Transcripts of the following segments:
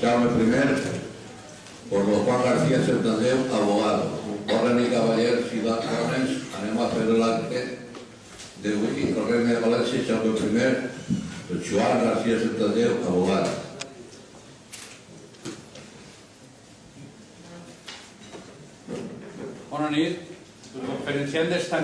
Jaume I, por don Juan García Santandreu, abogado. Orden y caballeros y dones, anem a fer l'acte d'avui. El regne de València, Jaume I, el Joan García Santandreu, abogado. Bona nit. El conferenciant d'esta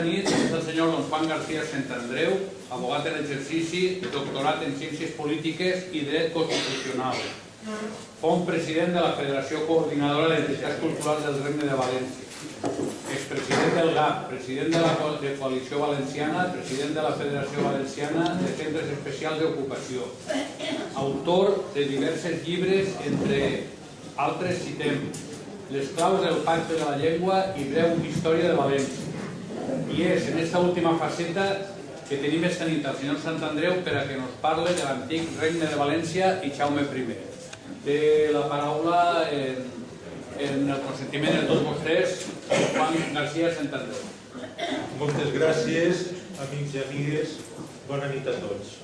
nit és el senyor don Juan García Santandreu, abogat en exercici, doctorat en Ciències Polítiques i Dret Constitucional. Fou president de la Federació Coordinadora d'Entitats Culturals del Regne de València. Expresident del GAP, president de la Coalició Valenciana, president de la Federació Valenciana de Centres Especials d'Ocupació. Autor de diversos llibres, entre altres citem Les claus del pacte de la llengua i Breu història de València. I és en aquesta última faceta que tenim esta nit al senyor Santandreu per a que nos parle de l'antic regne de València i Jaume I. Té la paraula en el consentiment de tots vostès, Juan García Santandreu. Moltes gràcies, amics i amigues. Bona nit a tots.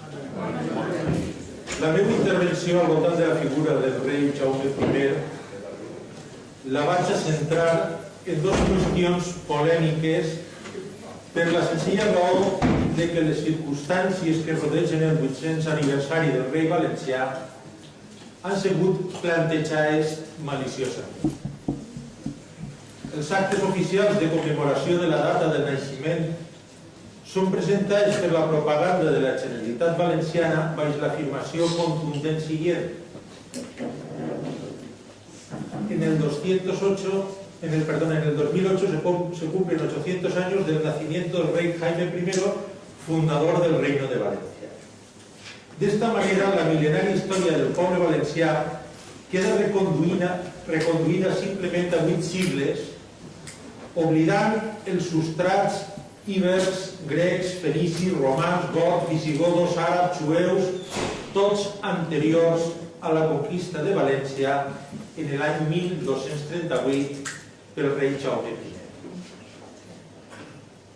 La meva intervenció al voltant de la figura del rei Jaume I la vaig a centrar en dues qüestions polèmiques per la senzilla raó de que les circumstàncies que rodegen el 800 aniversari del rei valencià han sigut plantejades maliciosament. Els actes oficials de commemoració de la data del naixement són presentats per la propaganda de la Generalitat Valenciana baix l'afirmació contundent siguient. En el 2008 se cumplen 800 años del nacimiento del rey Jaime I, fundador del Reino de Valencia. De esta manera, la milenaria historia del poble valencià queda reconduïda simplement a 8 sigles, oblidant els substrats ibers, grecs, fenicis, romans, gots, visigodos, àrabs, jueus, tots anteriors a la conquista de València en l'any 1238 pel rei Jaume I.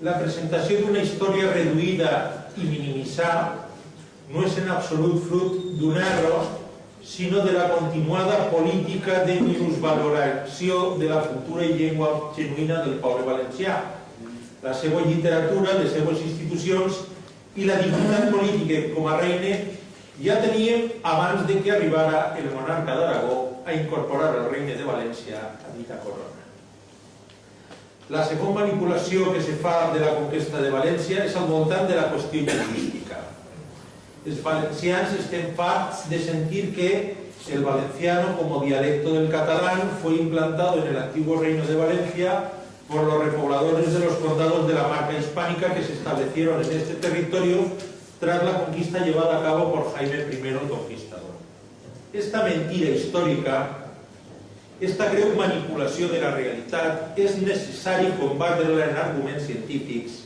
La presentació d'una història reduïda i minimitzada no és en absolut fruit d'un error, sinó de la continuada política de minusvaloració de la cultura i llengua genuïna del poble valencià, la seva literatura, les seves institucions i la dignitat política com a regne ja teníem abans de que arribara el monarca d'Aragó a incorporar el regne de València a dita corona. La segona manipulació que se fa de la conquesta de València és al voltant de la qüestió lingüística. Els valencians estem farts de sentir que el valenciano como dialecto del catalán fue implantado en el antiguo reino de Valencia por los repobladores de los condados de la Marca Hispánica que se establecieron en este territorio tras la conquista llevada a cabo por Jaime I el Conquistador. Esta mentira històrica, esta greu manipulació de la realitat, és necessari combatre-la en arguments científics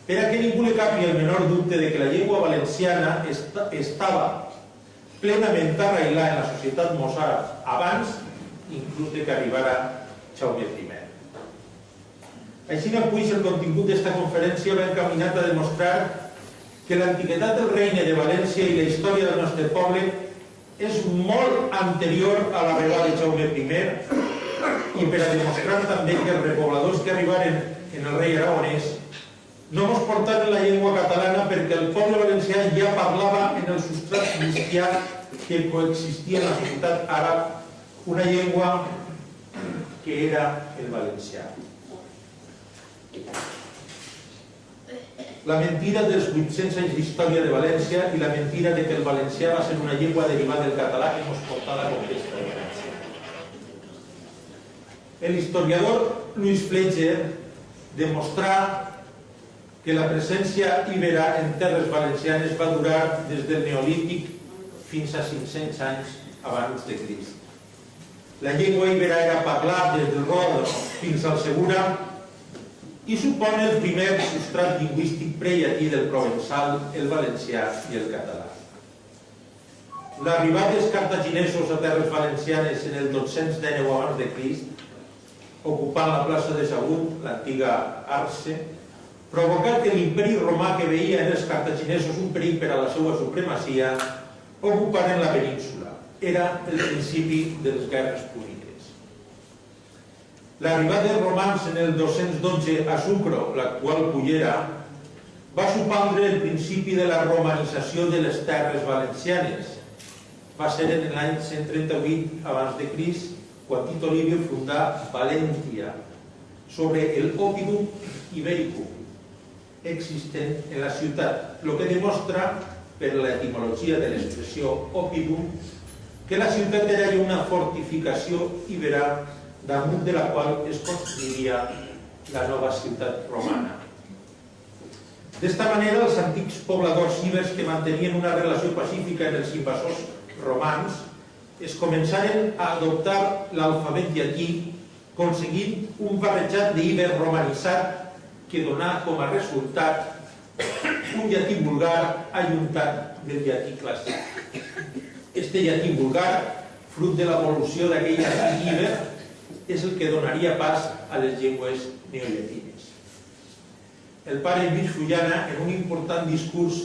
per a que ningú li capi el menor dubte de que la llengua valenciana estava plenament arrailada en la societat mossàrab abans inclús de que arribara Jaume I. Així pues, el contingut d'esta conferència va encaminat a demostrar que l'antiguitat del regne de València i la història del nostre poble és molt anterior a l'arribada de Jaume I i per a demostrar també que els repobladors que arribaren en el rei aragonès no mos portaren la llengua catalana perquè el poble valencià ja parlava en el substrat cristià que coexistia en la societat àrab una llengua que era el valencià. La mentira dels 800 anys d'història de València i la mentira de que el valencià va ser una llengua derivada del català que ens portà a la conquesta de València. L'historiador Lluís Fletcher demostrà que la presència ibera en terres valencianes va durar des del Neolític fins a 500 anys abans de Crist. La llengua ibera era parlat des del Rodó fins al Segura i supon el primer substrat lingüístic prellatí del provençal, el valencià i el català. L'arribada dels cartaginesos a terres valencianes en el 219 abans de Crist, ocupant la plaça de Sagunt, l'antiga Arce, provocar que l'imperi romà, que veia en els cartaginesos un perill per a la seva supremacia, ocuparen la península. Era el principi de les guerres púniques. L'arribada dels romans en el 212 a Sucro, l'actual Cullera, va supondre el principi de la romanització de les terres valencianes. Va ser en l'any 138 abans de Crist quan Tito Livio fundà València sobre el Oppidum Ibericum existent en la ciutat, el que demostra, per l'etimologia de l'expressió Oppidum, que la ciutat era una fortificació ibera damunt de la qual es construiria la nova ciutat romana. D'esta manera, els antics pobladors ibers que mantenien una relació pacífica amb els invasors romans es començaren a adoptar l'alfabet llatí, aconseguint un barrejat d'íber romanitzat que donà com a resultat un llatí vulgar ajuntat del llatí clàssic. Este llatí vulgar, fruit de l'evolució d'aquell llatí íber, és el que donaria pas a les llengües neollatines. El pare Lluís Fullana, en un important discurs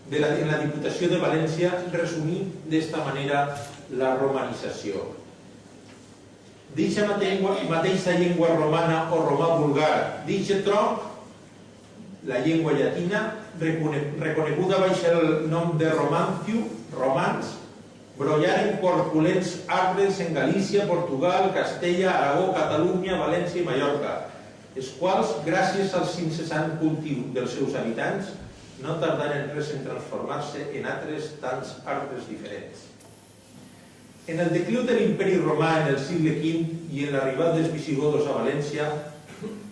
en la Diputació de València, resumí d'esta manera la romanització. D'eixa mateixa llengua romana o romà vulgar, d'eixe tronc, la llengua llatina, reconeguda baix el nom de romanciu, romans, brollaren corpulents arbres en Galícia, Portugal, Castella, Aragó, Catalunya, València i Mallorca, els quals, gràcies al incessant cultiu dels seus habitants, no tardaren res en transformar-se en altres tants arbres diferents. En el decliu de l'imperi romà en el segle V i en l'arribada dels visigodos a València,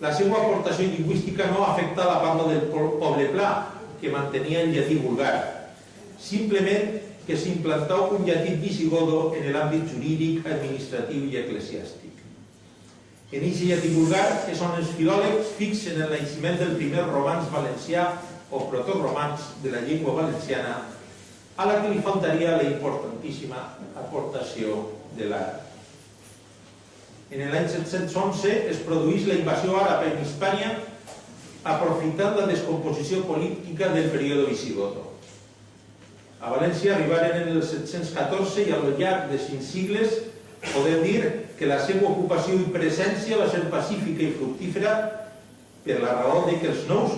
la seva aportació lingüística no afecta la parla del poble pla, que mantenia el llatí vulgar. Simplement que s'implantà un llatí visigodo en l'àmbit jurídic, administratiu i eclesiàstic. En aquest llatí vulgar és on els filòlegs fixen el naixement del primer romanç valencià o protoromans de la llengua valenciana, a la que li faltaria la importantíssima aportació de l'àrab. En l'any 711 es produeix la invasió àrab en Hispània, aprofitant la descomposició política del període visigodo. A València arribaren en el 714 i a lo llarg de 5 sigles podem dir que la seva ocupació i presència va ser pacífica i fructífera per la raó de que els nous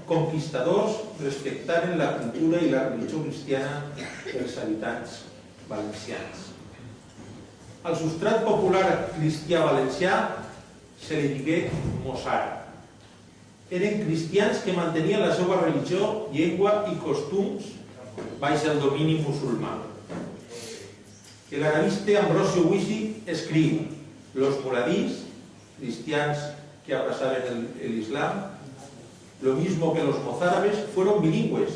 conquistadors respectaren la cultura i la religió cristiana dels habitants valencians. Al substrat popular cristià valencià se li digué mossàrab. Eren cristians que mantenien la seva religió, llengua i costums baix el domini musulmà. L'arabista Ambrosio Huisi escriu: los muladís, cristians que abrazaban el Islam, lo mismo que los mozárabes, fueron bilingües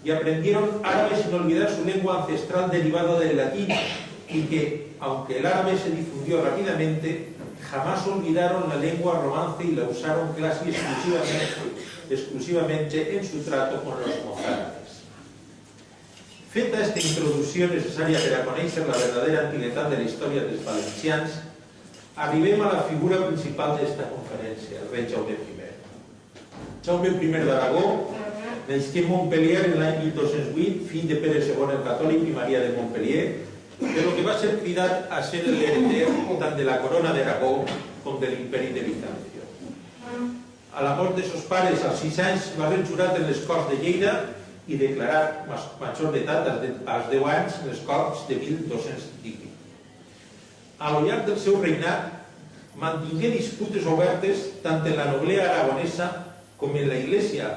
y aprendieron árabe sin olvidar su lengua ancestral derivada del latín, y que, aunque el árabe se difundió rápidamente, jamás olvidaron la lengua romance y la usaron casi exclusivamente en su trato con los mozárabes. Feta esta introducció necessària per a conèixer la verdadera antiguitat de la història dels valencians, arribem a la figura principal d'esta conferència, el rei Jaume I. Jaume I d'Aragó nasqué en Montpellier en l'any 1208, fill de Pere II el Catòlic i Maria de Montpellier, però que va ser cridat a ser l'hereder tant de la corona d'Aragó com de l'imperi de Bizancio. A la mort de sos pares als 6 anys va ser jurat en les Corts de Lleida i declarat major d'edat als 10 anys en les Corts de 1218. A lo llarg del seu regnat mantingué disputes obertes tant en la noblea aragonesa com en la Iglesia,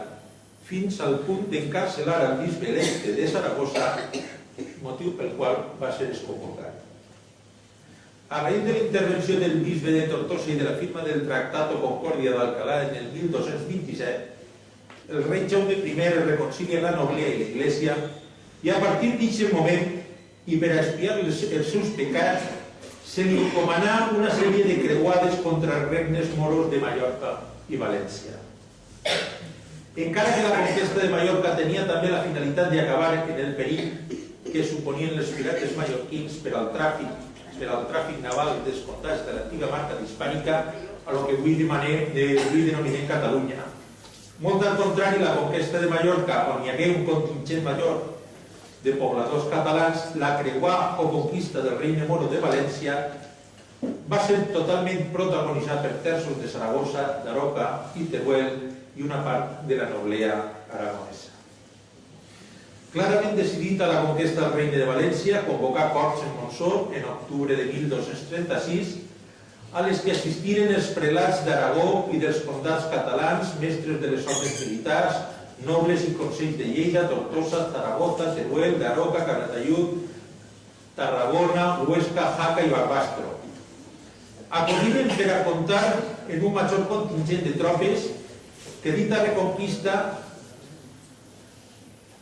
fins al punt d'encarcelar al bisbe electe de Saragossa, motiu pel qual va ser exconvocat. A raïs de la intervenció del bisbe de Tortosa i de la firma del Tractat o Concòrdia d'Alcalá en el 1227, el rei Jaume I reconcilia la noblea i l'Església, i a partir d'aquest moment, i per a expiar els seus pecats, se li encomanà una sèrie de creuades contra els regnes moros de Mallorca i València. Encara que la conquesta de Mallorca tenia també la finalitat d'acabar en el perill que suponien els pirates mallorquins per al tràfic naval dels comtats de l'antiga marca hispànica, a lo que avui denominem Catalunya, Molt al contrari, la conquesta de Mallorca, on hi hagué un contingent major de pobladors catalans, la creuà o conquista del Regne Moro de València va ser totalment protagonitzat per terços de Saragossa, Daroca i Teruel i una part de la noblea aragonesa. Clarament decidit a la conquesta del Regne de València, convocà corts en Montsó en octubre de 1236, a les que assistiren els prelats d'Aragó i dels condats catalans, mestres de les ordres militars, nobles i consells de Lleida, Tortosa, Zaragoza, Teruel, Daroca, Calatayud, Tarragona, Huesca, Jaca i Barbastro. Acolliren per a comptar en un major contingent de tropes que dita reconquista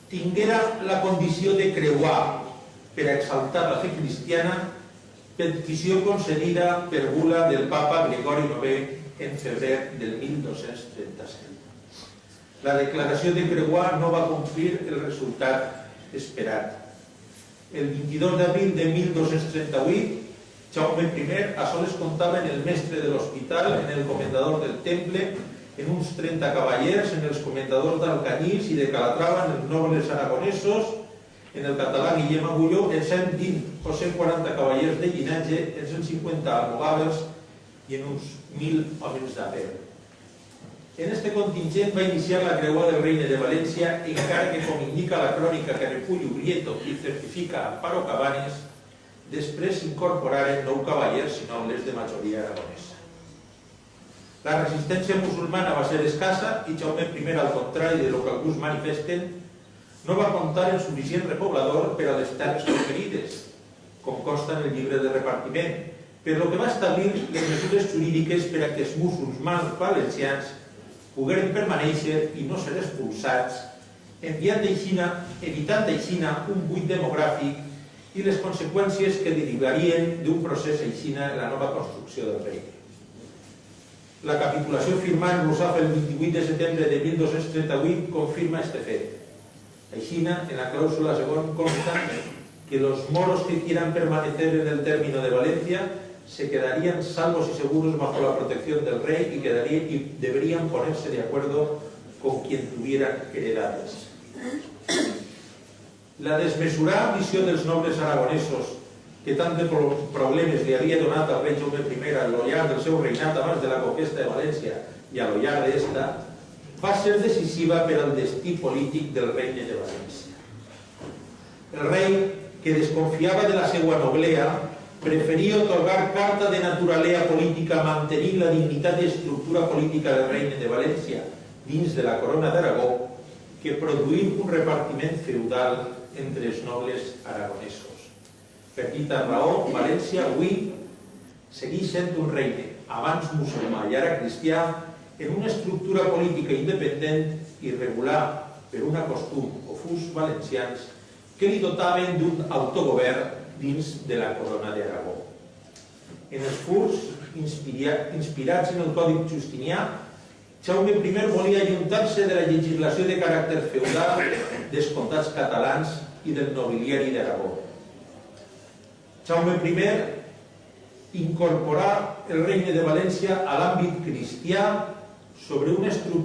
tinguera la condició de creuar per a exaltar la fe cristiana, petició concedida per bula del papa Gregori IX en febrer del 1237. La declaració de creuar no va complir el resultat esperat. El 22 d'abril de 1238, Jaume I a soles comptava en el mestre de l'hospital, en el comendador del temple, en uns 30 cavallers, en els comendadors d'Alcanyís i de Calatrava, en els nobles aragonesos, en el català Guillem Agulló, en 120 o 140 cavallers de llinatge, en 150 almogàvers i en uns 1.000 homes de peu. En este contingent va iniciar la creuada del Regne de València, encara que, com indica la crònica que recull Ubrieto i certifica Amparo Cabanes, després s'incorporaren 9 cavallers i nobles de majoria aragonesa. La resistència musulmana va ser escassa i Jaume I, al contrari de lo que alguns manifesten, no va comptar en suficient repoblador per a les terres conquerides, com consta en el llibre de repartiment, per lo que va establir les mesures jurídiques per a que els musulmans valencians pogueren permanèixer i no ser expulsats, evitant d'eixina un buit demogràfic i les conseqüències que derivarien d'un procés aixina en la nova construcció del regne. La capitulació firmada en Rusaf el 28 de setembre de 1238 confirma este fet. Aixina, en la cláusula según consta que los moros que quieran permanecer en el término de Valencia se quedarían salvos y seguros bajo la protección del rey y deberían ponerse de acuerdo con quien tuvieran heredades. La desmesurada ambició dels nobles aragonesos, que tant de problemes li havia donat al rei Jaume I a lo llarg del seu reinat abans de la conquesta de València i a lo llarg d'esta, va ser decisiva per al destí polític del regne de València. El rei, que desconfiava de la seva noblea, preferia otorgar carta de naturalea política mantenint la dignitat i estructura política del regne de València dins de la corona d'Aragó que produir un repartiment feudal entre els nobles aragonesos. Per dita raó, València avui segueix sent un regne, abans musulmà i ara cristià, en una estructura política independent i regular per una costum o fus valencians que li dotaven d'un autogovern dins de la corona d'Aragó. En els furs, inspirats en el Còdic Justinià, Jaume I volia ajuntar-se de la legislació de caràcter feudal dels comtats catalans i del nobiliari d'Aragó. Jaume I incorporà el regne de València a l'àmbit cristià sobre una estructura